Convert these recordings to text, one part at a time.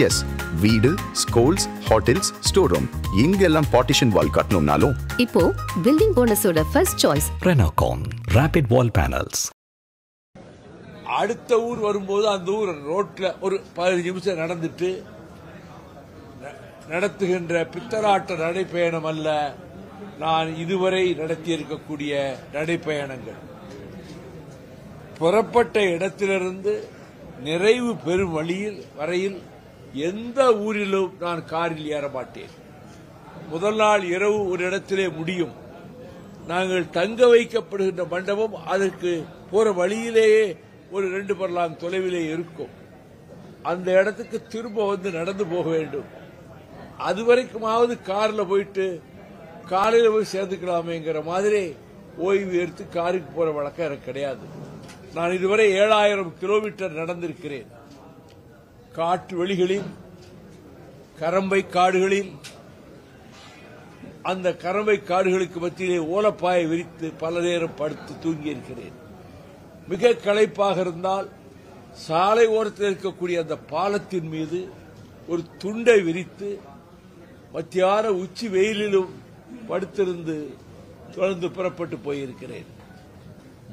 S, வீடு, schools, hotels, store room இங்கெல்லாம் partition wall கட்டணும்னாலும் இப்போ பில்டிங் ஓனர்ஸோட ஃபர்ஸ்ட் சாய்ஸ் ரெனோகான் ராபிட் வால் பேனல்ஸ். அடுத்த ஊர் வரும்போது அந்த ஊர் ரோட்ல ஒரு 15 நிமிஷம் நடந்துட்டு நடத்துகின்ற பித்தலாட்ட நடைப்பயணம் அல்ல நான் இதுவரை நடத்தியிருக்கக்கூடிய நடைப்பயணங்கள். புறப்பட்ட இடத்திலிருந்து நிறைவு பெறும் வழியில் வரையில் எந்த ஊரிலும் நான் காரில் ஏற மாட்டேன். முதல் நாள் இரவு ஒரு இடத்திலே முடியும். நாங்கள் தங்க வைக்கப்படுகின்ற மண்டபம் அதற்கு போற வழியிலேயே ஒரு 2 பர்லாங் தொலைவிலே இருக்கும். அந்த இடத்துக்கு திரும்ப வந்து நடந்து போக வேண்டும். அதுவரைக்குமாவது கார்ல போயிட்டு காலையில போய் சேர்ந்துக்கலாமேங்கிற மாதிரி ஓய்வு எடுத்து காருக்கு போற வழக்கம் எனக்கு கிடையாது. நான் இதுவரை 7000 கிலோமீட்டர் நடந்திருக்கிறேன். காட்டு வெளிகளில், கரம்பை காடுகளில், அந்த கரம்பை காடுகளுக்கு மத்தியிலே ஓலப்பாயை விரித்து பல நேரம் படுத்து தூங்கியிருக்கிறேன். மிக களைப்பாக இருந்தால் சாலை ஓரத்தில் இருக்கக்கூடிய அந்த பாலத்தின் மீது ஒரு துண்டை விரித்து மத்தியான உச்சி வெயிலிலும் படுத்திருந்து தொடர்ந்து புறப்பட்டு போயிருக்கிறேன்.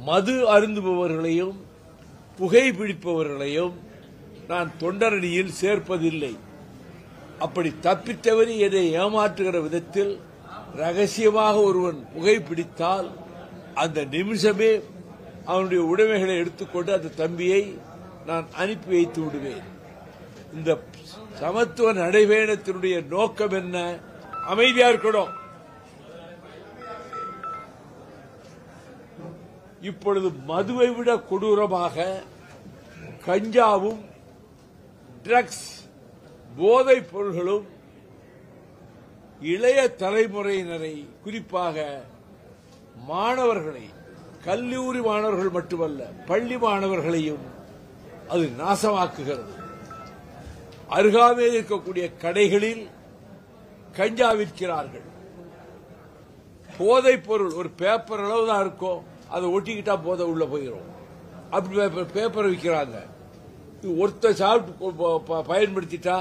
மது அருந்துபவர்களையும் புகைப்பிடிப்பவர்களையும் நான் தொண்டரடியில் சேர்ப்பதில்லை. அப்படி தப்பித்தவறி என்னை ஏமாற்றுகிற விதத்தில் ரகசியமாக ஒருவன் புகைப்பிடித்தால் அந்த நிமிஷமே அவனுடைய உடைமைகளை எடுத்துக்கொண்டு அந்த தம்பியை நான் அனுப்பி வைத்து விடுவேன். இந்த சமத்துவ நடைபயணத்தினுடைய நோக்கம் என்ன? அமைதியா இருக்கணும். இப்பொழுது மதுவை விட கொடூரமாக கஞ்சாவும் ட்ரக்ஸ் போதைப் பொருள்களும் இளைய தலைமுறையினரை, குறிப்பாக மாணவர்களை, கல்லூரி மாணவர்கள் மட்டுமல்ல பள்ளி மாணவர்களையும் அது நாசமாக்குகிறது. அருகாமையில் இருக்கக்கூடிய கடைகளில் கஞ்சா விற்கிறார்கள். போதைப் பொருள் ஒரு பேப்பர் அளவு தான் இருக்கும், அதை ஒட்டிக்கிட்டா போதை உள்ள போயிடும். அப்படி பேப்பர் விற்கிறாங்க. ஒருத்தர் சாப்பிட்டு பயன்படுத்திட்டா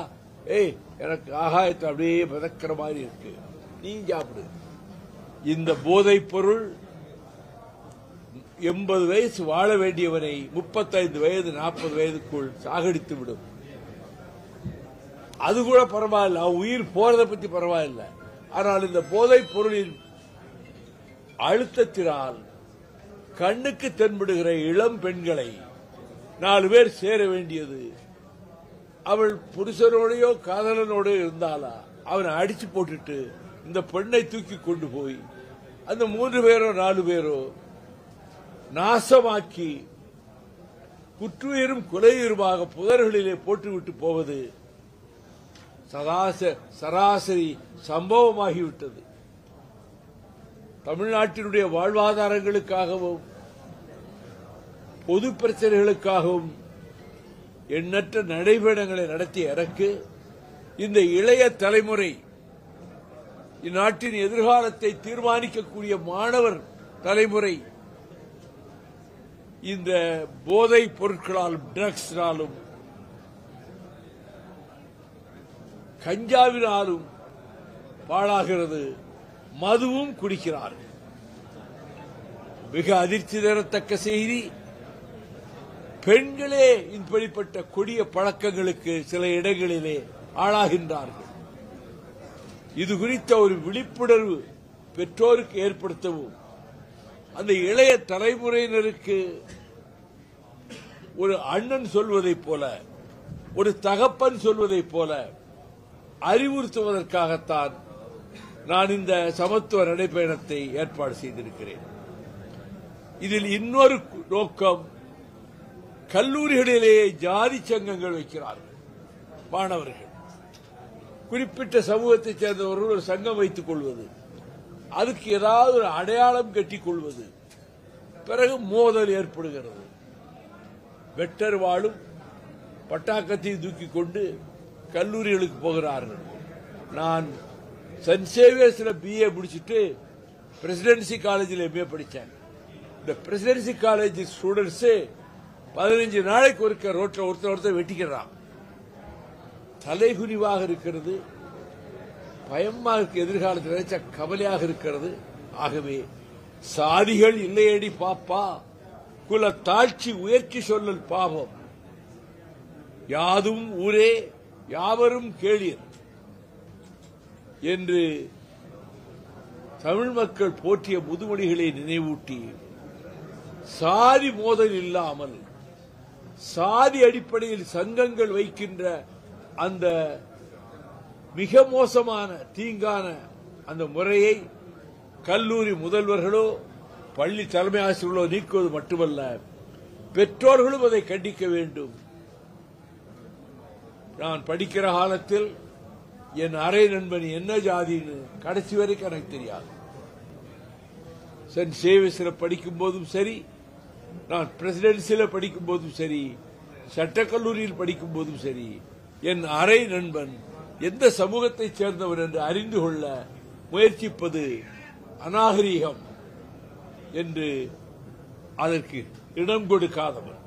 எனக்கு ஆகாயத்தை அப்படியே மிதக்கிற மாதிரி இருக்கு, நீ சாப்பிடு. இந்த போதைப் பொருள் 80 வயசு வாழ வேண்டியவனை 35 வயது 40 வயதுக்குள் சாகடித்து விடும். அது கூட பரவாயில்ல, அவன் உயிர் போறதை பத்தி பரவாயில்ல. ஆனால் இந்த போதைப் பொருளின் அழுத்தத்தினால் கண்ணுக்கு தென்படுகிற இளம் பெண்களை 4 பேர் சேர வேண்டியது. அவள் புருஷனோடையோ காதலனோடோ இருந்தாலா அவனை அடிச்சு போட்டுட்டு இந்த பெண்ணை தூக்கி கொண்டு போய் அந்த 3 பேரோ 4 பேரோ நாசமாக்கி குற்றுயிரும் கொலையுயிருமாக புதர்களிலே போட்டுவிட்டு போவது சராசரி சம்பவமாகிவிட்டது. தமிழ்நாட்டினுடைய வாழ்வாதாரங்களுக்காகவும் பொது பிரச்சனைகளுக்காகவும் எண்ணற்ற நடைபயணங்களை நடத்திய எனக்கு இந்த இளைய தலைமுறை, இந்நாட்டின் எதிர்காலத்தை தீர்மானிக்கக்கூடிய மாணவர் தலைமுறை இந்த போதைப் பொருட்களாலும் ட்ரக்ஸினாலும் கஞ்சாவினாலும் பாழாகிறது. மதுவும் குடிக்கிறார்கள். மிக அதிர்ச்சி தரத்தக்க செய்தி, பெண்களே இப்படிப்பட்ட கொடிய பழக்கங்களுக்கு சில இடங்களிலே ஆளாகின்றார்கள். இது குறித்த ஒரு விழிப்புணர்வு பெற்றோருக்கு ஏற்படுத்தவும், அந்த இளைய தலைமுறையினருக்கு ஒரு அண்ணன் சொல்வதைப் போல, ஒரு தகப்பன் சொல்வதைப் போல அறிவுறுத்துவதற்காகத்தான் நான் இந்த சமத்துவ நடைபயணத்தை ஏற்பாடு செய்திருக்கிறேன். இதில் இன்னொரு நோக்கம், கல்லூரிகளிலேயே ஜாதி சங்கங்கள் வைக்கிறார்கள். மாணவர்கள் குறிப்பிட்ட சமூகத்தைச் சேர்ந்தவர்கள் ஒரு சங்கம் வைத்துக் கொள்வது, அதுக்கு ஏதாவது ஒரு அடையாளம் கட்டிக் கொள்வது, பிறகு மோதல் ஏற்படுகிறது. வெட்டர் வாழும் பட்டாக்கத்தை தூக்கிக் கொண்டு கல்லூரிகளுக்கு போகிறார்கள். நான் சென்ட் சேவியர்ஸ்ல BA முடிச்சுட்டு பிரசிடென்சி காலேஜில் MA படித்தேன். இந்த பிரசிடென்சி காலேஜ் ஸ்டூடெண்ட்ஸ் 15 நாளைக்கு ஒருக்க ரோட்ல ஒருத்தர் வெட்டிக்கிறான். தலைகுனிவாக இருக்கிறது, பயமாக இருக்கு, எதிர்காலத்தில் நினைச்ச கவலையாக இருக்கிறது. ஆகவே சாதிகள் இல்லையடி பாப்பா, குல தாழ்ச்சி உயர்ச்சி சொல்லல் பாவம், யாதும் ஊரே யாவரும் கேளீர் என்று தமிழ் மக்கள் போற்றிய முதுமொழிகளை நினைவூட்டி, சாதி மோதல் இல்லாமல் சாதி அடிப்படையில் சங்கங்கள் வைக்கின்ற அந்த மிக மோசமான தீங்கான அந்த முறையை கல்லூரி முதல்வர்களோ பள்ளி தலைமை ஆசிரியர்களோ நீக்குவது மட்டுமல்ல, பெற்றோர்களும் அதை கண்டிக்க வேண்டும். நான் படிக்கிற காலத்தில் என் அரை நண்பன் என்ன ஜாதின்னு கடைசி வரைக்கும் எனக்கு தெரியாது. சென்ட் சேவியர்ஸில் படிக்கும் போதும் சரி, நான் பிரசிடென்சியில் படிக்கும் போதும் சரி, சட்டக்கல்லூரியில் படிக்கும் போதும் சரி, என் அரை நண்பன் எந்த சமூகத்தைச் சேர்ந்தவர் என்று அறிந்து கொள்ள முயற்சிப்பது அநாகரீகம் என்று அதற்கு இடம் கொடுக்காதவர்.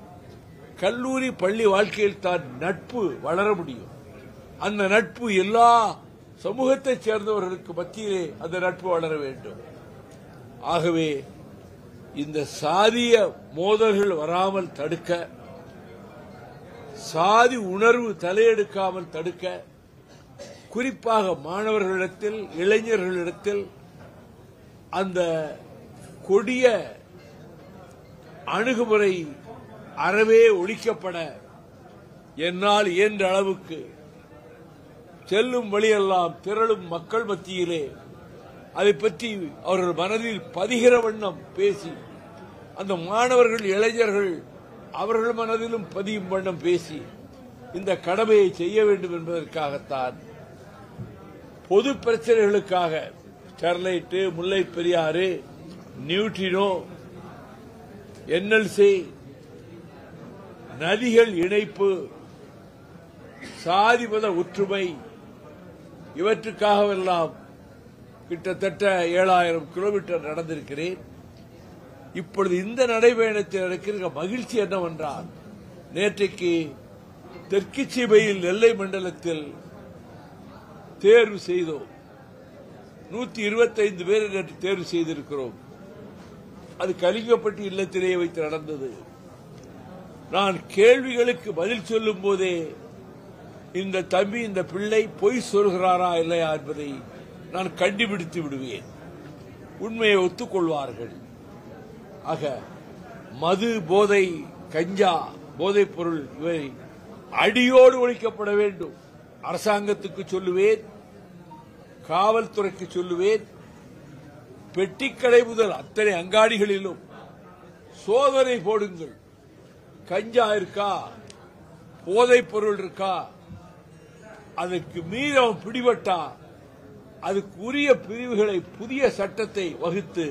கல்லூரி பள்ளி வாழ்க்கையில் தான் நட்பு வளர முடியும். அந்த நட்பு எல்லா சமூகத்தைச் சேர்ந்தவர்களுக்கு மத்தியிலே அந்த நட்பு வளர வேண்டும். ஆகவே இந்த சாதிய மோதல்கள் வராமல் தடுக்க, சாதி உணர்வு தலையெடுக்காமல் தடுக்க, குறிப்பாக மாணவர்களிடத்தில் இளைஞர்களிடத்தில் அந்த கொடிய அணுகுமுறை அறவே ஒழிக்கப்பட என்னால் இயன்ற அளவுக்கு செல்லும் வழியெல்லாம் திரளும் மக்கள் மத்தியிலே அதை பற்றி அவர்கள் மனதில் பதிகிற வண்ணம் பேசி, அந்த மாணவர்கள் இளைஞர்கள் அவர்கள் மனதிலும் பதியும் வண்ணம் பேசி இந்த கடமையை செய்ய வேண்டும் என்பதற்காகத்தான் பொது பிரச்சனைகளுக்காக ஸ்டெர்லைட், முல்லை பெரியாறு, நியூட்ரினோ, என்எல்சி, நதிகள் இணைப்பு, சாதி மத ஒற்றுமை, இவற்றுக்காகவெல்லாம் கிட்டத்தட்ட 7000 கிலோமீட்டர் நடந்திருக்கிறேன். இப்பொழுது இந்த நடைபயணத்தில் இருக்கிற மகிழ்ச்சி என்னவென்றால், நேற்றைக்கு தெற்கு சீமையில் நெல்லை மண்டலத்தில் தேர்வு செய்தோம். 125 பேரை நேற்று தேர்வு செய்திருக்கிறோம். அது கலிங்கப்பட்டி இல்லத்திலேயே வைத்து நடந்தது. நான் கேள்விகளுக்கு பதில் சொல்லும் போதே இந்த தம்பி, இந்த பிள்ளை பொய் சொல்கிறாரா இல்லையா என்பதை நான் கண்டுபிடித்து விடுவேன். உண்மையை ஒத்துக்கொள்வார்கள். ஆக மது, போதை, கஞ்சா, போதைப் பொருள் இவை அடியோடு ஒழிக்கப்பட வேண்டும். அரசாங்கத்துக்கு சொல்லுவேன், காவல்துறைக்கு சொல்லுவேன், பெட்டிக்கடை முதல் அத்தனை அங்காடிகளிலும் சோதனை போடுங்கள். கஞ்சா இருக்கா, போதைப் பொருள் இருக்கா, அதற்கு மீறி அவன் பிடிபட்டா அதுக்கு உரிய பிரிவுகளை, புதிய சட்டத்தை வகுத்து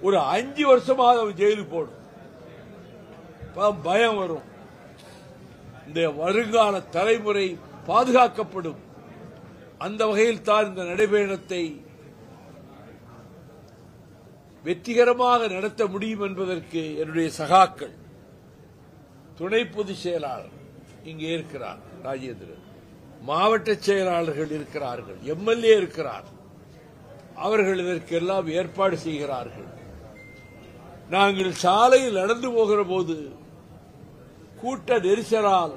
ஒரு 5 வருஷமாக அவன் ஜெயிலுக்கு போடும். பயம் வரும். இந்த வருங்கால தலைமுறை பாதுகாக்கப்படும். அந்த வகையில் தான் இந்த நடைபயணத்தை வெற்றிகரமாக நடத்த முடியும் என்பதற்கு என்னுடைய சகாக்கள், துணை பொதுச் செயலாளர் இங்கே இருக்கிறார் ராஜேந்திரன், மாவட்ட செயலாளர்கள் இருக்கிறார்கள், எம்எல்ஏ இருக்கிறார். அவர்கள் இதற்கெல்லாம் ஏற்பாடு செய்கிறார்கள். நாங்கள் சாலையில் நடந்து போகிற போது கூட்ட நெரிசலால்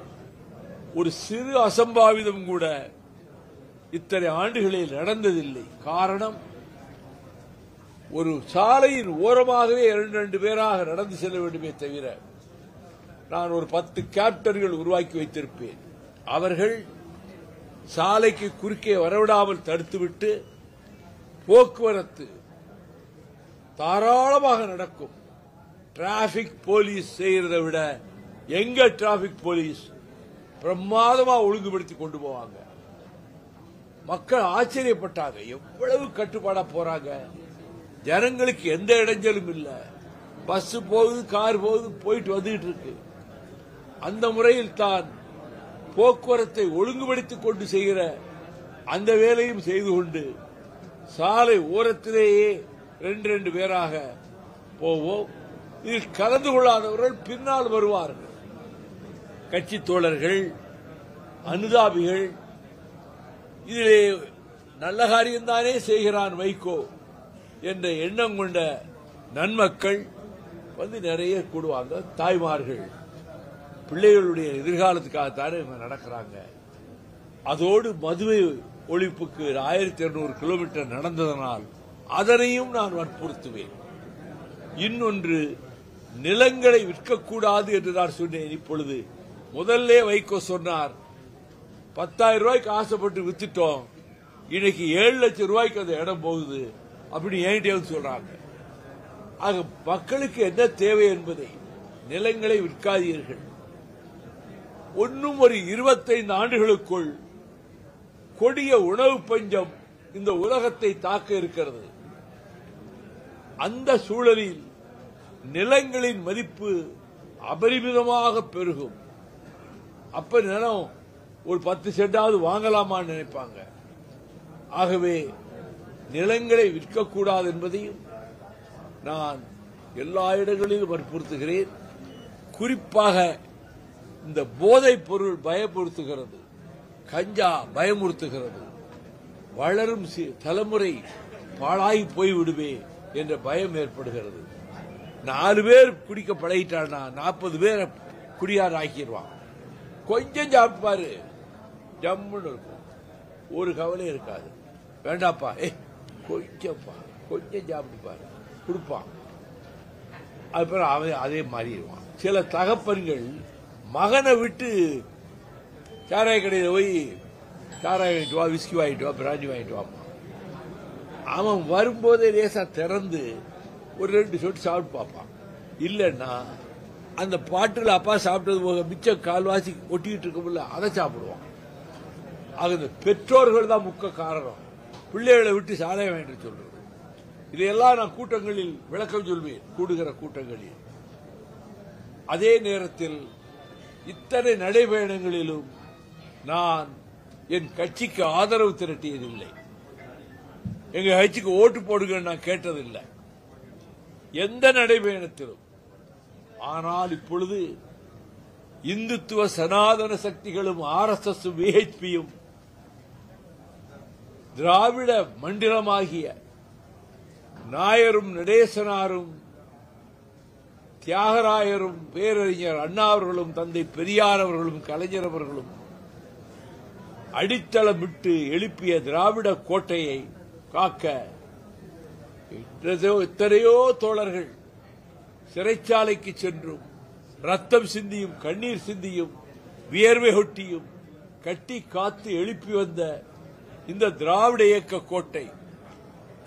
ஒரு சிறு அசம்பாவிதம் கூட இத்தனை ஆண்டுகளில் நடந்ததில்லை. காரணம், ஒரு சாலையின் ஓரமாகவே 2 பேராக நடந்து செல்ல வேண்டுமே தவிர, நான் ஒரு 10 கேப்டர்கள் உருவாக்கி வைத்திருப்பேன். அவர்கள் சாலைக்கு குறுக்கே வரவிடாமல் தடுத்துவிட்டு போக்குவரத்து தாராளமாக நடக்கும். டிராபிக் போலீஸ் செய்யறதை விட எங்க டிராபிக் போலீஸ் பிரமாதமா ஒழுங்குபடுத்தி கொண்டு போவாங்க. மக்கள் ஆச்சரியப்பட்டாங்க, எவ்வளவு கட்டுப்பாடா போறாங்க. ஜனங்களுக்கு எந்த இடைஞ்சலும் இல்லை. பஸ் போகுது, கார் போகுது, போயிட்டு வந்துட்டு இருக்கு. அந்த முறையில் தான் போக்குவரத்தை ஒழுங்குபடுத்திக் கொண்டு செய்கிற அந்த வேலையும் செய்து கொண்டு சாலை ஓரத்திலேயே 2 பேராக போவோம். இதில் கலந்து கொள்ளாதவர்கள் பின்னால் வருவார்கள். கட்சி தோழர்கள், அனுதாபிகள், இதிலே நல்ல காரியம்தானே செய்கிறான் வைகோ என்ற எண்ணம் கொண்ட நன்மக்கள் வந்து நிறைய கூடுவாங்க. தாய்மார்கள் பிள்ளைகளுடைய எதிர்காலத்துக்காகத்தானே இவங்க நடக்கிறாங்க. அதோடு மதுவை ஒழிப்புக்கு 1200 கிலோமீட்டர் நடந்ததனால் அதனையும் நான் வற்புறுத்துவேன். இன்னொன்று, நிலங்களை விற்கக்கூடாது என்று நான் சொன்னேன். இப்பொழுது முதல்ல வைகோ சொன்னார் 10,000 ரூபாய்க்கு ஆசைப்பட்டு வித்துட்டோம், இன்னைக்கு 7 லட்சம் ரூபாய்க்கு அந்த இடம் போகுது அப்படி என்கிட்ட சொல்றாங்க. ஆக மக்களுக்கு என்ன தேவை என்பதை, நிலங்களை விற்காதீர்கள். இன்னும் ஒரு 25 ஆண்டுகளுக்குள் கொடிய உணவு பஞ்சம் இந்த உலகத்தை தாக்க இருக்கிறது. அந்த சூழலில் நிலங்களின் மதிப்பு அபரிமிதமாக பெருகும். அப்ப நிலம் ஒரு 10 சென்டாவது வாங்கலாமான்னு நினைப்பாங்க. ஆகவே நிலங்களை விற்கக்கூடாது என்பதையும் நான் எல்லா இடங்களிலும் வற்புறுத்துகிறேன். குறிப்பாக இந்த போதைப் பொருள் பயமுறுத்துகிறது, கஞ்சா பயமுறுத்துகிறது, வளரும் தலைமுறை பாழாகி போய்விடுவே என்ற பயம் ஏற்படுகிறது. 4 பேர் குடிக்க பழகிட்டான்னா 40 பேரை குடியார் ஆக்கிடுவான். கொஞ்சம் சாப்பிட்டுப்பாரு, ஜம்முன்னு இருக்கும், ஒரு கவலை இருக்காது. வேண்டாப்பா, கொஞ்சம் சாப்பிட்டுப்பாரு கொடுப்பான். அப்புறம் அவன் அதே மாறிடுவான். சில தகப்பன்கள் மகனை விட்டு சாராய கடையில் போய் சாராயம் வாங்கிட்டு வா, விஸ்கி வாங்கிட்டு வா, பிராஞ்சி வாங்கிட்டு வாமா. அவன் வரும்போதே லேசா திறந்து ஒரு 2 சொட்டு சாப்பிட்டு பார்ப்பான். இல்லைன்னா அந்த பாட்டில் அப்பா சாப்பிட்டது போக மிச்சம் கால்வாசி ஒட்டிக்கிட்டு இருக்கோம்ல, அதை சாப்பிடுவான். ஆக இந்த பெற்றோர்கள் தான் முக்கிய காரணம். பிள்ளைகளை விட்டு சாராயம் வாங்கிட்டு சொல்றது. இதையெல்லாம் நான் கூட்டங்களில் விளக்கம் சொல்வேன், கூடுகிற கூட்டங்களில். அதே நேரத்தில் இத்தனை நடைபயணங்களிலும் நான் என் கட்சிக்கு ஆதரவு திரட்டியதில்லை. எங்க கட்சிக்கு ஓட்டு போடுங்க நான் கேட்டதில்லை எந்த நடைபயணத்திலும். ஆனால் இப்பொழுது இந்துத்துவ சனாதன சக்திகளும் RSS VHPயும் திராவிட மண்டலமாகிய நாயரும் நடேசனாரும் தியாகராயரும் பேரறிஞர் அண்ணா அவர்களும் தந்தை பெரியார் அவர்களும் கலைஞர் அவர்களும் அடித்தளமிட்டு எழுப்பிய திராவிட கோட்டையை காக்க எத்தனையோ தோழர்கள் சிறைச்சாலைக்கு சென்றும் ரத்தம் சிந்தியும் கண்ணீர் சிந்தியும் வியர்வை ஒட்டியும் கட்டி காத்து எழுப்பி வந்த இந்த திராவிட இயக்க கோட்டை,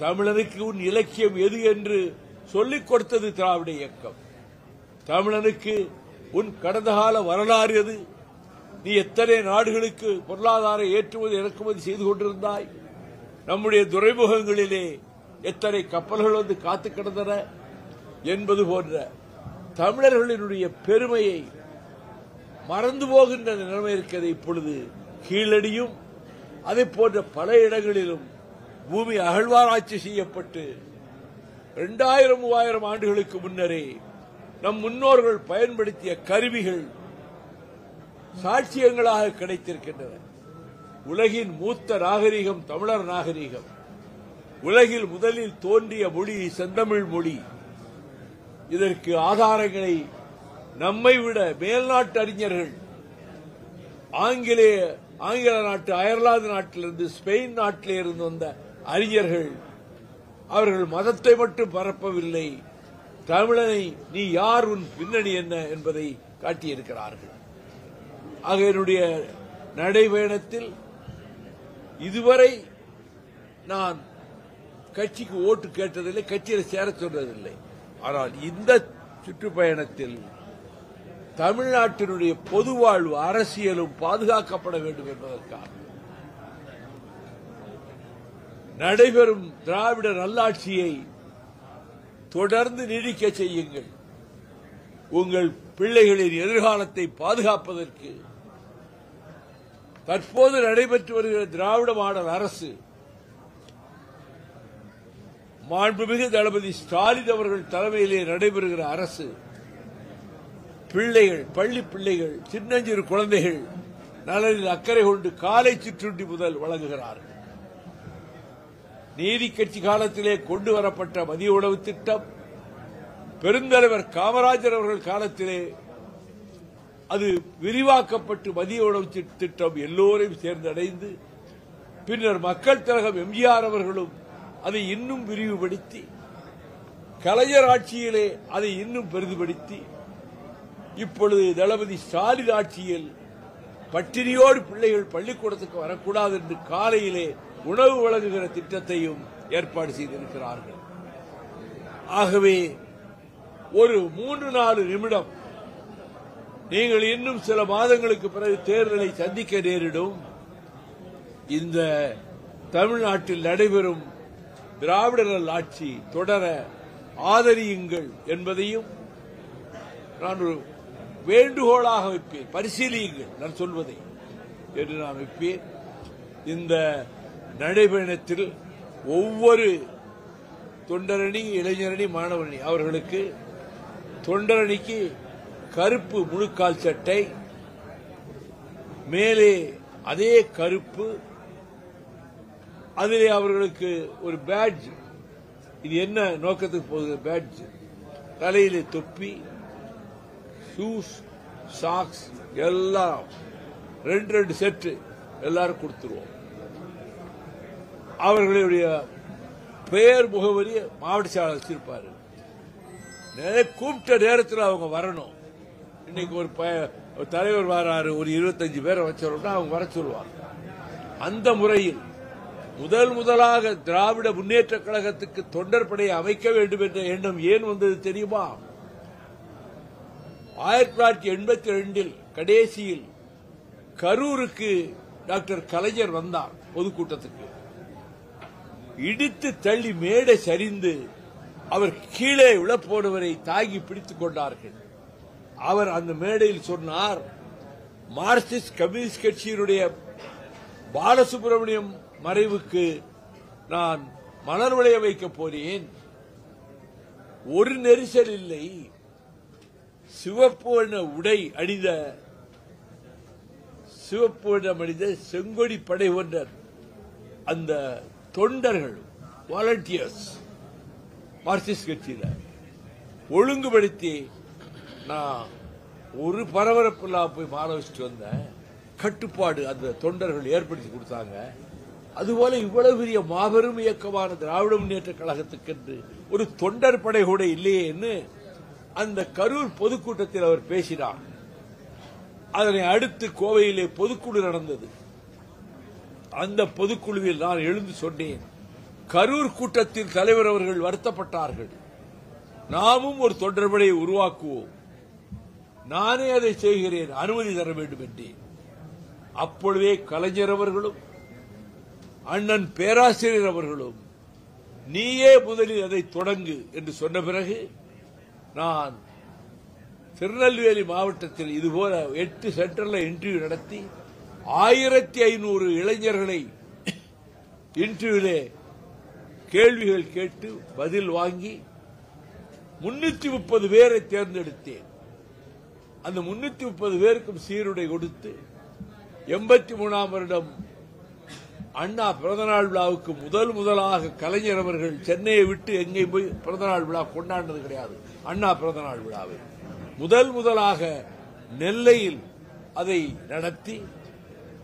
தமிழனுக்கு உன் இலக்கியம் எது என்று சொல்லிக் கொடுத்தது திராவிட இயக்கம். தமிழனுக்கு உன் கடந்த கால வரலாறு எது, நீ எத்தனை நாடுகளுக்கு பொருளாதார ஏற்றுமதி இறக்குமதி செய்து கொண்டிருந்தாய், நம்முடைய துறைமுகங்களிலே எத்தனை கப்பல்கள் வந்து காத்து கிடந்தன என்பது போன்ற தமிழர்களினுடைய பெருமையை மறந்து போகின்ற நிலைமை இருக்கிறது. இப்பொழுது கீழடியும் அதை போன்ற பல இடங்களிலும் பூமி அகழ்வாராய்ச்சி செய்யப்பட்டு 2000-3000 ஆண்டுகளுக்கு முன்னரே நம் முன்னோர்கள் பயன்படுத்திய கருவிகள் சாட்சியங்களாக கிடைத்திருக்கின்றன. உலகின் மூத்த நாகரிகம் தமிழர் நாகரிகம். உலகில் முதலில் தோன்றிய மொழி செந்தமிழ் மொழி. இதற்கு ஆதாரங்களை நம்மை விட மேல்நாட்டு அறிஞர்கள், ஆங்கில நாட்டு, அயர்லாந்து நாட்டிலிருந்து, ஸ்பெயின் நாட்டிலே இருந்து வந்த அறிஞர்கள், அவர்கள் மதத்தை மட்டும் பரப்பவில்லை, தமிழனை நீ யார், உன் பின்னணி என்ன என்பதை காட்டியிருக்கிறார்கள். ஆக என்னுடைய நடைபயணத்தில் இதுவரை நான் கட்சிக்கு ஓட்டு கேட்டதில்லை, கட்சியில் சேர சொன்னதில்லை. ஆனால் இந்த சுற்றுப்பயணத்தில் தமிழ்நாட்டினுடைய பொது வாழ்வு அரசியலும் பாதுகாக்கப்பட வேண்டும் என்பதற்காக நடைபெறும் திராவிட நல்லாட்சியை தொடர்ந்து நீடிக்க செய்யுங்கள். உங்கள் பிள்ளைகளின் எதிர்காலத்தை பாதுகாப்பதற்கு தற்போது நடைபெற்று வருகிற திராவிட மாடல் அரசு, மாண்புமிகு தளபதி ஸ்டாலின் அவர்கள் தலைமையிலே நடைபெறுகிற அரசு, பிள்ளைகள், பள்ளி பிள்ளைகள், சின்னஞ்சிறு குழந்தைகள் நலனில் அக்கறை கொண்டு காலை சிற்றுண்டி முதல் வழங்குகிறார்கள். நீதி கட்சி காலத்திலே கொண்டு வரப்பட்ட மதிய உணவு திட்டம் பெருந்தலைவர் காமராஜர் அவர்கள் காலத்திலே அது விரிவாக்கப்பட்டு மதிய உணவு திட்டம் எல்லோரையும் சேர்ந்தடைந்து பின்னர் மக்கள் திலகம் எம்ஜிஆர் அவர்களும் அதை இன்னும் விரிவுபடுத்தி கலைஞர் ஆட்சியிலே அதை இன்னும் பெரிதுபடுத்தி இப்பொழுது தளபதி ஸ்டாலின் ஆட்சியில் பட்டினியோடு பிள்ளைகள் பள்ளிக்கூடத்துக்கு வரக்கூடாது என்று காலையிலே உணவு வழங்குகிற திட்டத்தையும் ஏற்பாடு செய்திருக்கிறார்கள். ஆகவே ஒரு 3-4 நிமிடம் நீங்கள் இன்னும் சில மாதங்களுக்கு பிறகு தேர்தலை சந்திக்க நேரிடும். இந்த தமிழ்நாட்டில் நடைபெறும் திராவிடர்கள் ஆட்சி தொடர ஆதரியுங்கள் என்பதையும் நான் ஒரு வேண்டுகோளாக வைப்பேன். பரிசீலியுங்கள் நான் சொல்வதை என்று நான் வைப்பேன். இந்த நடைபயணத்தில் ஒவ்வொரு தொண்டரணி, இளைஞரணி, மாணவரணி அவர்களுக்கு தொண்டரணிக்கு கருப்பு முழுக்கால் சட்டை, மேலே அதே கருப்பு, அதிலே அவர்களுக்கு ஒரு பேட்ஜ். இது என்ன நோக்கத்துக்கு போகுது பேட்ஜ்? தலையிலே தொப்பி, ஷூஸ், சாக்ஸ் எல்லாம் 2 செட்டு எல்லாரும் கொடுத்துருவோம். அவர்களுடைய பெயர் முகவரி மாவட்ட செயலாளர் வச்சிருப்பாரு. கூப்பிட்ட நேரத்தில் அவங்க வரணும். இன்னைக்கு ஒரு தலைவர் வராரு, ஒரு 25 பேரை வச்சோம்னா அவங்க வர சொல்லுவாங்க. அந்த முறையில் முதலாக திராவிட முன்னேற்ற கழகத்துக்கு தொண்டர் படையை அமைக்க வேண்டும் என்ற எண்ணம் ஏன் வந்தது தெரியுமா? 1982 கடைசியில் கரூருக்கு டாக்டர் கலைஞர் வந்தார் பொதுக்கூட்டத்துக்கு. இடித்து தள்ளி மேடை சரிந்து அவர் கீழே விழப்போனவரை தாங்கி பிடித்துக் கொண்டார்கள். அவர் அந்த மேடையில் சொன்னார், மார்க்சிஸ்ட் கம்யூனிஸ்ட் கட்சியினுடைய பாலசுப்ரமணியம் மறைவுக்கு நான் மலர் வளைய வைக்கப் போனேன். ஒரு நெரிசல் இல்லை. சிவப்பு வண்ண உடை அணிந்த செங்கொடி படை கொண்ட அந்த தொண்டர்கள், வாலண்டியர்ஸ் மார்க்சிஸ்ட் கட்சியில் ஒழுங்குபடுத்தி நான் ஒரு பரபரப்பு இல்லாம போய் மாற வச்சுட்டு வந்தேன். கட்டுப்பாடு அந்த தொண்டர்கள் ஏற்படுத்தி கொடுத்தாங்க. அதுபோல இவ்வளவு பெரிய மாபெரும் இயக்கமான திராவிட முன்னேற்ற கழகத்துக்கு என்று ஒரு தொண்டர் படை கூட இல்லையே என்று அந்த கரூர் பொதுக்கூட்டத்தில் அவர் பேசினார். அதனை அடுத்து கோவையிலே பொதுக்குழு நடந்தது. அந்த பொதுக்குழுவில் நான் எழுந்து சொன்னேன், கரூர் கூட்டத்தில் தலைவர் அவர்கள் வருத்தப்பட்டார்கள். நாமும் ஒரு தொண்டர் படையை உருவாக்குவோம், நானே அதை செய்கிறேன், அனுமதி தர வேண்டும் என்றேன். அப்பொழுதே கலைஞர் அவர்களும் அண்ணன் பேராசிரியர் அவர்களும் நீயே முதலில் அதை தொடங்கு என்று சொன்ன பிறகு நான் திருநெல்வேலி மாவட்டத்தில் இதுபோல 8 சென்டர்ல இன்டர்வியூ நடத்தி 1500 இளைஞர்களை இன்டர்வியூலே கேள்விகள் கேட்டு பதில் வாங்கி 330 பேரை தேர்ந்தெடுத்தேன். அந்த 330 பேருக்கும் சீருடை கொடுத்து 83ஆம் வருடம் அண்ணா பிறந்தநாள் விழாவுக்கு முதலாக கலைஞர் அவர்கள் சென்னையை விட்டு எங்கேயும் போய் பிறந்தநாள் விழா கொண்டாடினது கிடையாது. அண்ணா பிறந்தநாள் விழாவை முதலாக நெல்லையில் அதை நடத்தி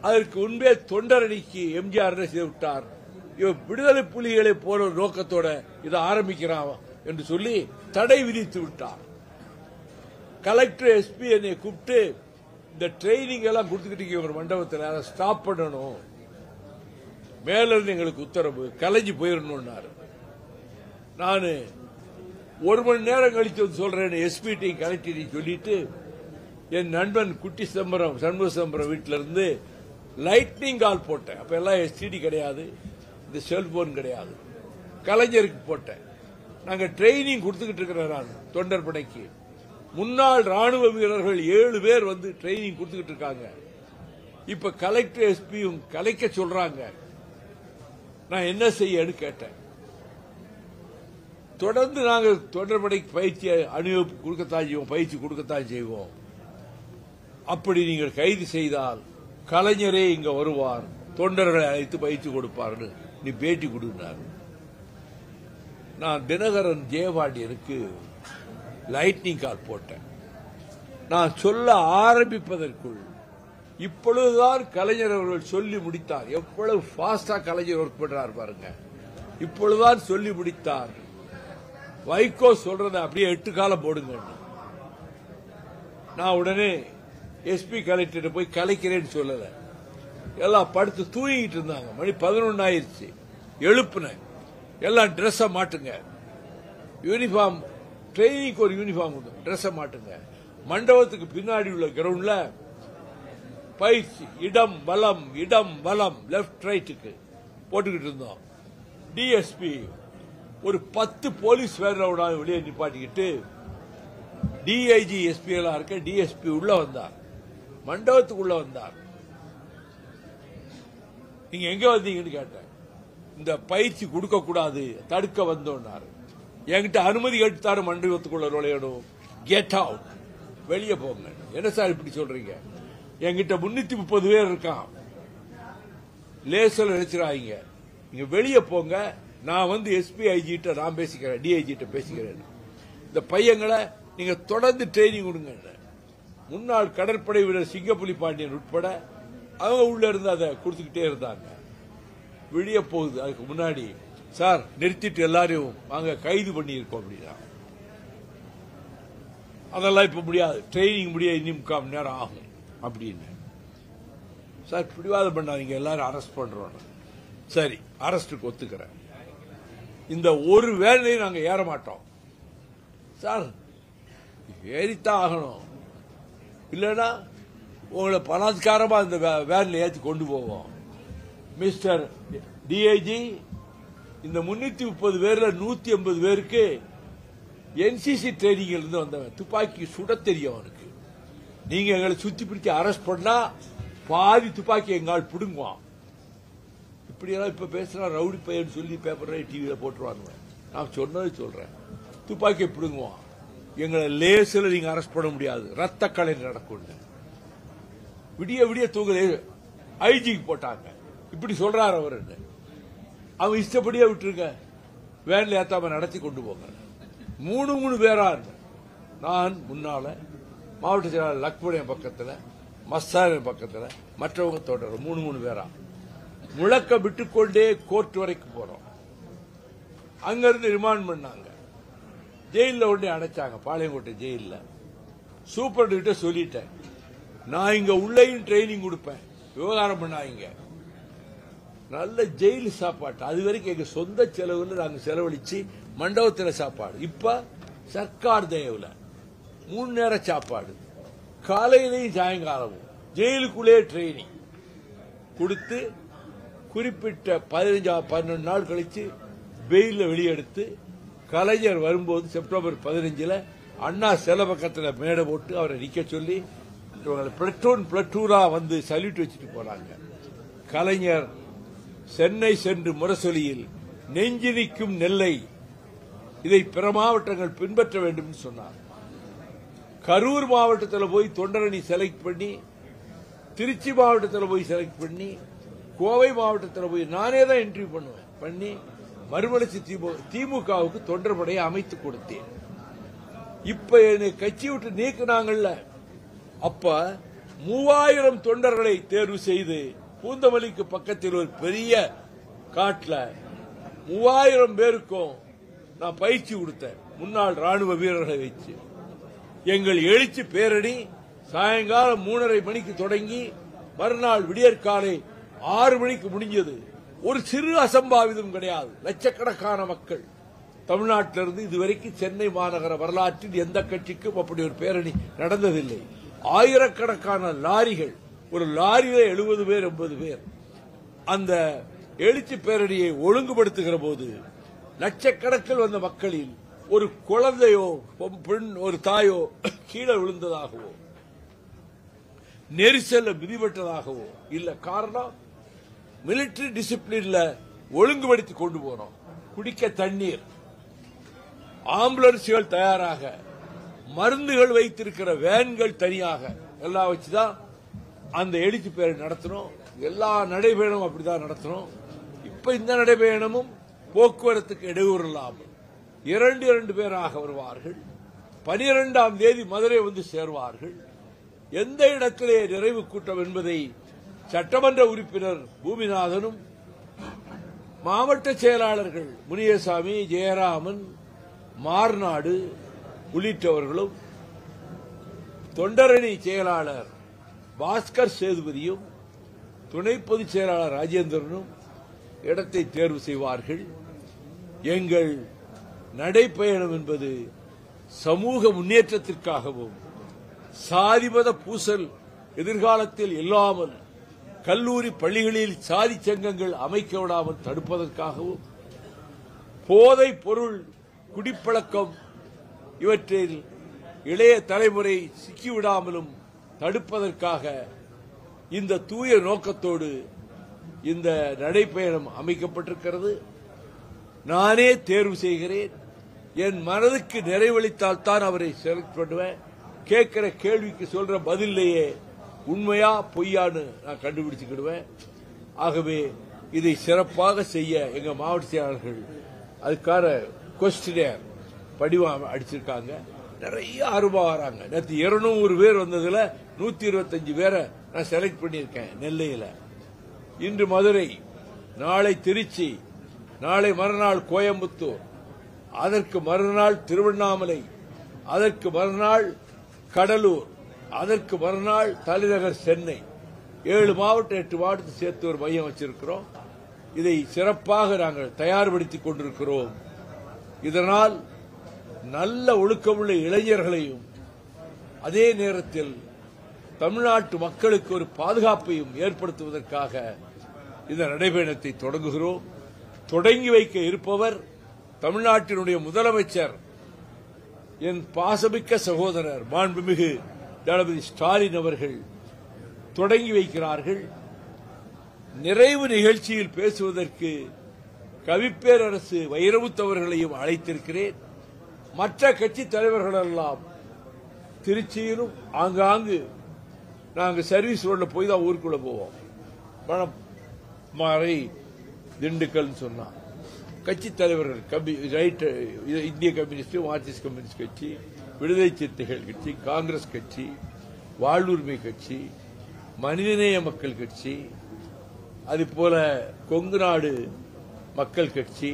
அதற்கு முன்பே தொண்டரணிக்கு எம்ஜிஆர் செய்து விட்டார். விடுதலை புலிகளை போற நோக்கத்தோட இதை ஆரம்பிக்கிறான் என்று சொல்லி தடை விதித்து விட்டார். கலெக்டர், எஸ்பி என்னை கூப்பிட்டு இந்த ட்ரைனிங் எல்லாம் கொடுத்துக்கிட்டு ஒரு மண்டபத்தில் அதை ஸ்டாப் பண்ணணும், மேலிருந்து எங்களுக்கு உத்தரவு, கலைஞ்சு போயிடணும்னாரு. நான் 1 மணி நேரம் கழிச்சு வந்து சொல்றேன், எஸ்பி கலெக்டர் சொல்லிட்டு என் நண்பன் குட்டி சம்பரம், சண்முக சம்பரம் வீட்டில இருந்து லைட்னிங் கால் போட்டேன். அப்ப எல்லாம் எஸ்டிடி கிடையாது, இந்த செல்போன் கிடையாது. கலைஞருக்கு போட்டேன். நாங்க ட்ரைனிங் கொடுத்துக்கிட்டு இருக்கிறேன். நான் தொண்டர் படைக்கு முன்னாள் ராணுவ வீரர்கள் 7 பேர் வந்து ட்ரைனிங் கொடுத்துக்கிட்டு இருக்காங்க. இப்ப கலெக்டர், எஸ்பியும் கலைக்க சொல்றாங்க. நான் என்ன செய்யன்னு கேட்டேன். தொடர்ந்து நாங்கள் தொண்டர் படைக்கு பயிற்சி அணிவகுப்பு கொடுக்கத்தான் செய்வோம், பயிற்சி கொடுக்கத்தான் செய்வோம். அப்படி நீங்கள் கைது செய்தால் கலைஞரே இங்க வருவார், தொண்டர்களை அழைத்து பயிற்சி கொடுப்பார்னு நீ பேட்டி கொடுனார். நான் தினகரன் ஜெயபாண்டியனுக்கு லைட்னிங் கால் போட்டேன். நான் சொல்ல ஆரம்பிப்பதற்குள் இப்பொழுதுதான் கலைஞர் அவர்கள் சொல்லி முடித்தார். எவ்வளவு பாஸ்டா கலைஞர் ஒர்க் பண்றார் பாருங்க. இப்பொழுதுதான் சொல்லி முடித்தார். வைகோ சொல்றத அப்படியே 8 காலம் போடுங்க. நான் உடனே எஸ்பி கலெக்டர் போய் கலைக்கிறேன்னு சொல்லல. எல்லாம் படுத்து தூங்கிட்டு இருந்தாங்க. மணி 11 ஆயிருச்சு. எழுப்புன எல்லாம் ட்ரெஸ்ஸை மாட்டுங்க, யூனிஃபார்ம், ட்ரெயினிங்க்கு ஒரு யூனிஃபார்ம் ட்ரெஸ்ஸை மாட்டுங்க. மண்டபத்துக்கு பின்னாடி உள்ள கிரவுண்ட்ல பயிற்சி, இடம் வலம் இடம் வலம், லெப்ட் ரைட்டுக்கு போட்டுக்கிட்டு இருந்தோம். டிஎஸ்பி ஒரு 10 போலீஸ் வேற வெளியே நிப்பாட்டிக்கிட்டு டிஐஜி எஸ்பி எல்லாம் இருக்க டிஎஸ்பி உள்ள வந்தார், மண்டபத்துக்குள்ள வந்தார். நீங்க எங்க வந்தீங்கன்னு கேட்டேன். இந்த பயிற்சி கொடுக்க கூடாது, தடுக்க வந்தோம்னாரு. என்கிட்ட அனுமதி கேட்டுத்தாரு மண்டபத்துக்குள்ள நுழையணும். கெட் அவுட், வெளியே போங்க. என்ன சார் இப்படி சொல்றீங்க? என்கிட்ட 330 பேர் இருக்கான், லேசல் நினைச்சிடாங்க, நீங்க வெளியே போங்க. நான் வந்து எஸ்பி ஐஜிட்ட நான் பேசிக்கிறேன், டிஐஜிட்ட பேசிக்கிறேன். இந்த பையங்களை நீங்க தொடர்ந்து ட்ரைனிங் கொடுங்க. முன்னாள் கடற்படை வீரர் சிங்கப்புலி பாண்டியன் உட்பட அவங்க உள்ள இருந்து அதை கொடுத்துக்கிட்டே இருந்தாங்க. விடிய போகுது. அதுக்கு முன்னாடி சார் நிறுத்திட்டு எல்லாரையும் வாங்க கைது பண்ணி இருக்கோம் அப்படின்னா, அதெல்லாம் இப்ப முடியாது, ட்ரைனிங் முடிய இன்னும் 3/4 மணி நேரம் ஆகும் அப்படின்னு. சார் பிடிவாதம் பண்ணாதீங்க, எல்லாரும் அரெஸ்ட் பண்றோம். சரி, அரெஸ்டுக்கு ஒத்துக்கிறேன். இந்த ஒரு வேலையை நாங்க ஏற மாட்டோம் சார், ஏறித்தான் ஆகணும், இல்லைன்னா உங்களை பலாத்காரமா இந்த வேன்ல ஏற்றி கொண்டு போவோம். மிஸ்டர் டிஐஜி, இந்த 330 பேர்ல 180 பேருக்கு என்சிசி ட்ரைனிங் இருந்து வந்தவன், துப்பாக்கி சுட தெரியும் அவனுக்கு. நீங்க எங்களை சுத்தி பிடிச்சி அரெஸ்ட் பண்ணா பாதி துப்பாக்கி எங்கால் பிடுங்குவான். இப்படியெல்லாம் இப்ப பேசுறா ரவுடி பையன் சொல்லி பேப்பர் டிவியில போட்டுருவாங்க. நான் சொன்னது சொல்றேன், துப்பாக்கி பிடுங்குவான். எங்களை லேசில் நீங்க அரெஸ்ட் பண்ண முடியாது, ரத்த களை நடக்கும். விடிய விடிய தூங்கலே ஐஜிக்கு போட்டாங்க. இப்படி சொல்றாரு அவர். அவன் இஷ்டப்படியே விட்டுருங்க, வேன்ல ஏத்தாம நடத்தி கொண்டு போங்க. 3 பேரா இருந்தேன். நான் முன்னால, மாவட்ட செயலாளர் லக்ஷ்மணியன் பக்கத்துல, மஸ்தாரின் பக்கத்துல, மற்றவங்க தொடர 3 பேரா முழக்க விட்டுக்கொண்டே கோர்ட் வரைக்கும் போறோம். அங்கிருந்து ரிமாண்ட் பண்ணாங்க. ஜெயில உடனே அடைச்சாங்க, பாளையங்கோட்டை ஜெயில. சூப்பர் கிட்ட சொல்லிட்டேன், நான் இங்க உள்ளேயும் ட்ரைனிங் கொடுப்பேன், விவகாரம் பண்ணாங்க. நல்ல ஜெயில் சாப்பாடு, அது வரைக்கும் எங்க சொந்த செலவுல நாங்க செலவழிச்சு மண்டபத்தில் சாப்பாடு. இப்ப சர்க்கார் தயவுல 3 நேர சாப்பாடு, காலையிலையும் சாயங்காலமும். ஜெயிலுக்குள்ளே ட்ரைனிங் கொடுத்து குறிப்பிட்ட 15-12 நாள் கழிச்சு பெயில வெளியெடுத்து, கலைஞர் வரும்போது செப்டம்பர் 15 அண்ணா சில பக்கத்தில் மேடை போட்டு அவரை நிக்க சொல்லி பிளட்டூனா வந்து சல்யூட் வச்சுட்டு போறாங்க. கலைஞர் சென்னை சென்று முரசொலியில் நெஞ்சு நிற்கும் நெல்லை, இதை பிற மாவட்டங்கள் பின்பற்ற வேண்டும் சொன்னார். கரூர் மாவட்டத்தில் போய் தொண்டரணி செலக்ட் பண்ணி, திருச்சி மாவட்டத்தில் போய் செலக்ட் பண்ணி, கோவை மாவட்டத்தில் போய் நானே தான் இன்டர்வியூ பண்ணுவேன் பண்ணி மறுமலர்ச்சி திமுகவுக்கு தொண்டர் படையை அமைத்து கொடுத்தேன். இப்ப என்னை கட்சி விட்டு நீக்கினாங்கல்ல, அப்ப 3000 தொண்டர்களை தேர்வு செய்து பூந்தமல்லிக்கு பக்கத்தில் ஒரு பெரிய காட்டுல 3000 பேருக்கும் நான் பயிற்சி கொடுத்தேன், முன்னாள் ராணுவ வீரர்களை வச்சு. எங்கள் எழுச்சி பேரணி சாயங்காலம் 3:30 மணிக்கு தொடங்கி மறுநாள் விடியற்காலை 6 மணிக்கு முடிஞ்சது. ஒரு சிறு அசம்பாவிதம் கிடையாது. லட்சக்கணக்கான மக்கள் தமிழ்நாட்டிலிருந்து இதுவரைக்கும் சென்னை மாநகர வரலாற்றில் எந்த கட்சிக்கும் அப்படி ஒரு பேரணி நடந்ததில்லை. ஆயிரக்கணக்கான லாரிகள், ஒரு லாரியில 70 பேர் 80 பேர். அந்த எழுச்சி பேரணியை ஒழுங்குபடுத்துகிற போது லட்சக்கணக்கில் வந்த மக்களில் ஒரு குழந்தையோ பெண் ஒரு தாயோ கீழே விழுந்ததாகவோ நெரிசல்ல மிதிபட்டதாகவோ இல்ல. காரணம், மிலிட்டரி டிசிப்ளின்ல ஒழுங்குபடுத்தி கொண்டு போறோம். குடிக்க தண்ணீர், ஆம்புலன்ஸ்கள் தயாராக, மருந்துகள் வைத்திருக்கிற வேன்கள் தனியாக எல்லாம் வச்சுதான் அந்த எழுச்சி பேரை நடத்தணும். எல்லா நடைபயணமும் அப்படிதான் நடத்தணும். இப்ப இந்த நடைபயணமும் போக்குவரத்துக்கு இடையூறு இல்லாமல் 2 பேராக வருவார்கள். 12ஆம் தேதி மதுரை வந்து சேருவார்கள். எந்த இடத்திலே நிறைவு கூட்டம் என்பதை சட்டமன்ற உறுப்பினர் பூமிநாதனும் மாவட்ட செயலாளர்கள் முனியசாமி, ஜெயராமன், மார்நாடு உள்ளிட்டவர்களும் தொண்டரணி செயலாளர் பாஸ்கர் சேதுபதியும் துணை பொதுச் செயலாளர் ராஜேந்திரனும் இடத்தை தேர்வு செய்வார்கள். எங்கள் நடைப்பயணம் என்பது சமூக முன்னேற்றத்திற்காகவும் சாதிமத பூசல் எதிர்காலத்தில் இல்லாமல் கல்லூரி பள்ளிகளில் சாதி சங்கங்கள் அமைக்க விடாமல் தடுப்பதற்காகவும் போதைப் பொருள் குடிப்பழக்கம் இவற்றில் இளைய தலைமுறை சிக்கிவிடாமலும் தடுப்பதற்காக இந்த தூய நோக்கத்தோடு இந்த நடைப்பயணம் அமைக்கப்பட்டிருக்கிறது. நானே தேர்வு செய்கிறேன். என் மனதுக்கு நிறைவளித்தால் தான் அவரை செலக்ட் பண்ணுவேன். கேட்கிற கேள்விக்கு சொல்ற பதிலேயே உண்மையா பொய்யான்னு நான் கண்டுபிடிச்சுக்கிடுவேன். ஆகவே இதை சிறப்பாக செய்ய எங்க மாவட்ட செயலாளர்கள் அதுக்கான கொஸ்டினர் படிவம் அடிச்சிருக்காங்க. நிறைய ஆர்வம் வராங்க. நேற்று 200 பேர் வந்ததுல 125 பேரை நான் செலக்ட் பண்ணியிருக்கேன் நெல்லையில. இன்று மதுரை, நாளை திருச்சி, நாளை மறுநாள் கோயம்புத்தூர், அதற்கு மறுநாள் திருவண்ணாமலை, அதற்கு மறுநாள் கடலூர், அதற்கு மறுநாள் தலைநகர் சென்னை. 7 மாவட்டம் 8 மாவட்டத்தை சேர்த்து ஒரு மையம் வச்சிருக்கிறோம். இதை சிறப்பாக நாங்கள் தயார்படுத்திக் கொண்டிருக்கிறோம். இதனால் நல்ல ஒழுக்கமுள்ள இளைஞர்களையும் அதே நேரத்தில் தமிழ்நாட்டு மக்களுக்கு ஒரு பாதுகாப்பையும் ஏற்படுத்துவதற்காக இந்த நடைபயணத்தை தொடங்குகிறோம். தொடங்கி வைக்க இருப்பவர் தமிழ்நாட்டினுடைய முதலமைச்சர், என் பாசமிக்க சகோதரர் மாண்புமிகு தளபதி ஸ்டாலின் அவர்கள் தொடங்கி வைக்கிறார்கள். நிறைவு நிகழ்ச்சியில் பேசுவதற்கு கவிப்பேரரசு வைரமுத்தவர்களையும் அழைத்திருக்கிறேன். மற்ற கட்சி தலைவர்கள் எல்லாம் திருச்சியிலும் ஆங்காங்கு நாங்கள் சர்வீஸ் ரோட்ல போய் தான் ஊருக்குள்ள போவோம். பணம் மாறை திண்டுக்கல் சொன்னா கட்சி தலைவர்கள் இந்திய கம்யூனிஸ்ட், மார்க்சிஸ்ட் கம்யூனிஸ்ட் கட்சி, விடுதலை சிறுத்தைகள் கட்சி, காங்கிரஸ் கட்சி, வாழ்வுரிமை கட்சி, மனிதநேய மக்கள் கட்சி, அதுபோல கொங்கு நாடு மக்கள் கட்சி,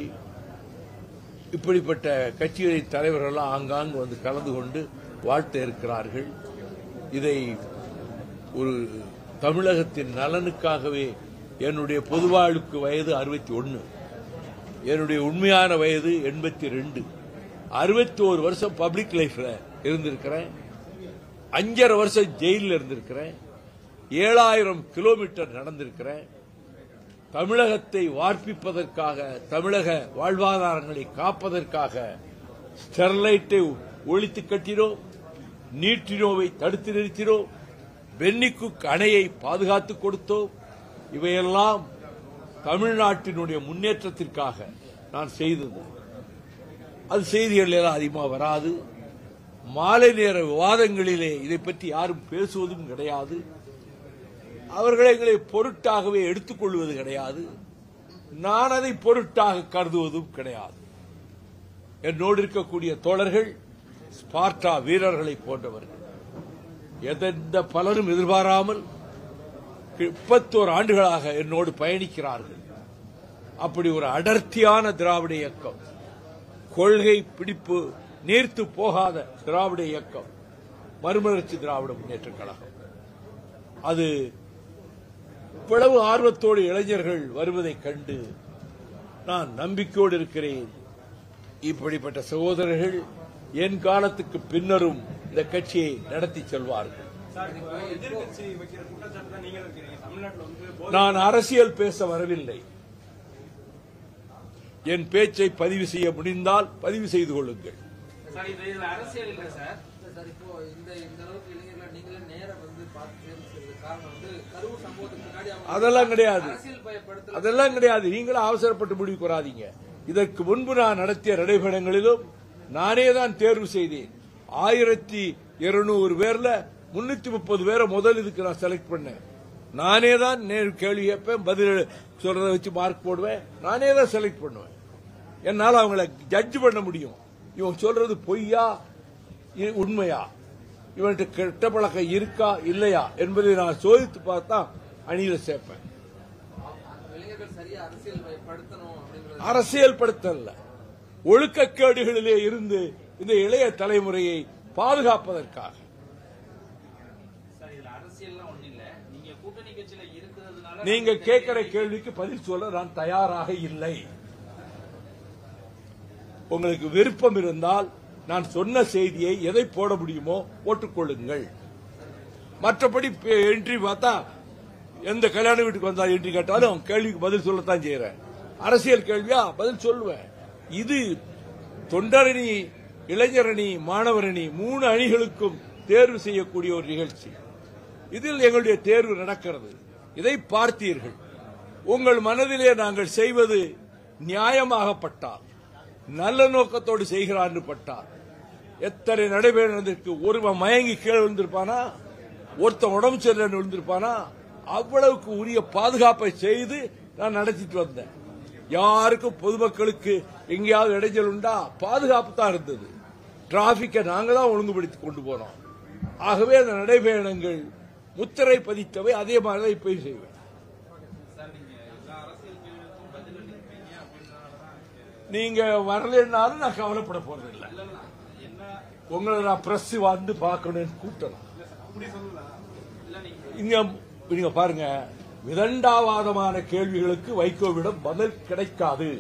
இப்படிப்பட்ட கட்சிகளின் தலைவர்கள் ஆங்காங்கு வந்து கலந்து கொண்டு வாழ்த்த இருக்கிறார்கள். இதை ஒரு தமிழகத்தின் நலனுக்காகவே. என்னுடைய பொதுவாழ்வுக்கு வயது 61, என்னுடைய உண்மையான வயது 82. 61 வருஷம் பப்ளிக் லைஃப்ல இருந்திருக்கிறேன். 5.5 வருஷம் ஜெயிலில் இருந்திருக்கிறேன். 7000 கிலோமீட்டர் நடந்திருக்கிறேன். தமிழகத்தை வார்ப்பிப்பதற்காக, தமிழக வாழ்வாதாரங்களை காப்பதற்காக ஸ்டெர்லைட்டை ஒழித்து கட்டினோம், நீட்டினோவை தடுத்து நிறுத்தினோம், பென்னிக்குக் அணையை பாதுகாத்துக் கொடுத்தோம். இவையெல்லாம் தமிழ்நாட்டினுடைய முன்னேற்றத்திற்காக நான் செய்தது. அது செய்திகள் எல்லாம் அதிகமாக வராது. மாலை நேர விவாதங்களிலே இதை பற்றி யாரும் பேசுவதும் கிடையாது. அவர்கள் எங்களை பொருட்டாகவே எடுத்துக் கொள்வது கிடையாது. நான் அதை பொருட்டாக கருதுவதும் கிடையாது. என்னோடு இருக்கக்கூடிய தோழர்கள் ஸ்பார்ட்டா வீரர்களை போன்றவர்கள். எந்த பலனும் எதிர்பாராமல் 31 ஆண்டுகளாக என்னோடு பயணிக்கிறார்கள். அப்படி ஒரு அடர்த்தியான திராவிட இயக்கம், கொள்கை பிடிப்பு நீர்த்து போகாத திராவிட இயக்கம் மறுமலர்ச்சி திராவிட முன்னேற்ற கழகம். அது இவ்வளவு ஆர்வத்தோடு இளைஞர்கள் வருவதைக் கண்டு நான் நம்பிக்கையோடு இருக்கிறேன். இப்படிப்பட்ட சகோதரர்கள் என் காலத்துக்கு பின்னரும் இந்த கட்சியை நடத்தி செல்வார்கள். நான் அரசியல் பேச வரவில்லை. என் பேச்சை பதிவு செய்ய முடிந்தால் பதிவு செய்து கொள்ளுங்கள். அதெல்லாம் கிடையாது, அதெல்லாம் கிடையாது. நீங்களும் அவசரப்பட்டு முடிவு கூறாதீங்க. இதற்கு முன்பு நான் நடத்திய நடைபயணங்களிலும் நானே தான் தேர்வு செய்தேன். 1200 பேர்ல 330 பேரை முதல் இதுக்கு நான் செலக்ட் பண்ணேன். நானே தான் கேள்வி கேட்பேன், பதில் சொல்றதை வச்சு மார்க் போடுவேன், நானே தான் செலக்ட் பண்ணுவேன். என்னால் அவங்கள ஜட்ஜ் பண்ண முடியும். இவன் சொல்றது பொய்யா உண்மையா, இவன்கிட்ட கெட்ட பழக்கம் இருக்கா இல்லையா என்பதை நான் சோதித்து பார்த்தா அணியில சேர்ப்பேன். அரசியல் படுத்தல, ஒழுக்கக்கேடுகளிலே இருந்து இந்த இளைய தலைமுறையை பாதுகாப்பதற்காக. நீங்க கேட்கிற கேள்விக்கு பதில் சொல்ல நான் தயாராக இல்லை. உங்களுக்கு விருப்பம் இருந்தால் நான் சொன்ன செய்தியை எதை போட முடியுமோ போட்டுக்கொள்ளுங்கள். மற்றபடி என்ட்ரி பார்த்தா எந்த கல்யாண வீட்டுக்கு வந்தா என்ட்ரி கேட்டாலும் கேள்விக்கு பதில் சொல்லத்தான் செய்யறேன். அரசியல் கேள்வியா பதில் சொல்லுவேன். இது தொண்டரணி, இளைஞரணி, மாணவரணி 3 அணிகளுக்கும் தேர்வு செய்யக்கூடிய ஒரு நிகழ்ச்சி. இதில் எங்களுடைய தேர்வு நடக்கிறது. இதை பார்த்தீர்கள். உங்கள் மனதிலே நாங்கள் செய்வது நியாயமாகப்பட்டால், நல்ல நோக்கத்தோடு செய்கிறான் பட்டால், எத்தனை நடைபெறுவதற்கு ஒருவன் மயங்கி கீழே விழுந்திருப்பானா, ஒருத்தன் உடம்பு சரியில்லை விழுந்திருப்பானா, அவ்வளவுக்கு உரிய பாதுகாப்பை செய்து நான் நடத்திட்டு வந்தேன். யாருக்கும் பொதுமக்களுக்கு எங்கேயாவது இடைஞ்சல் உண்டா, பாதுகாப்பு தான் இருந்தது. டிராபிக்கை நாங்க தான் ஒழுங்குபடுத்தி கொண்டு போனோம். ஆகவே அந்த நடைபயணங்கள் முத்திரை பதித்தவை. அதே மாதிரிதான் இப்பயும் செய்வேன். நீங்க வரலன்னாலும் நான் கவலைப்பட போறதில்லை. உங்களை நான் பிரஸ் வந்து பார்க்கணும்னு கூட்டணும். இங்க பாருங்க, விதண்டாவாதமான கேள்விகளுக்கு வைகோவிடம் பதில் கிடைக்காது.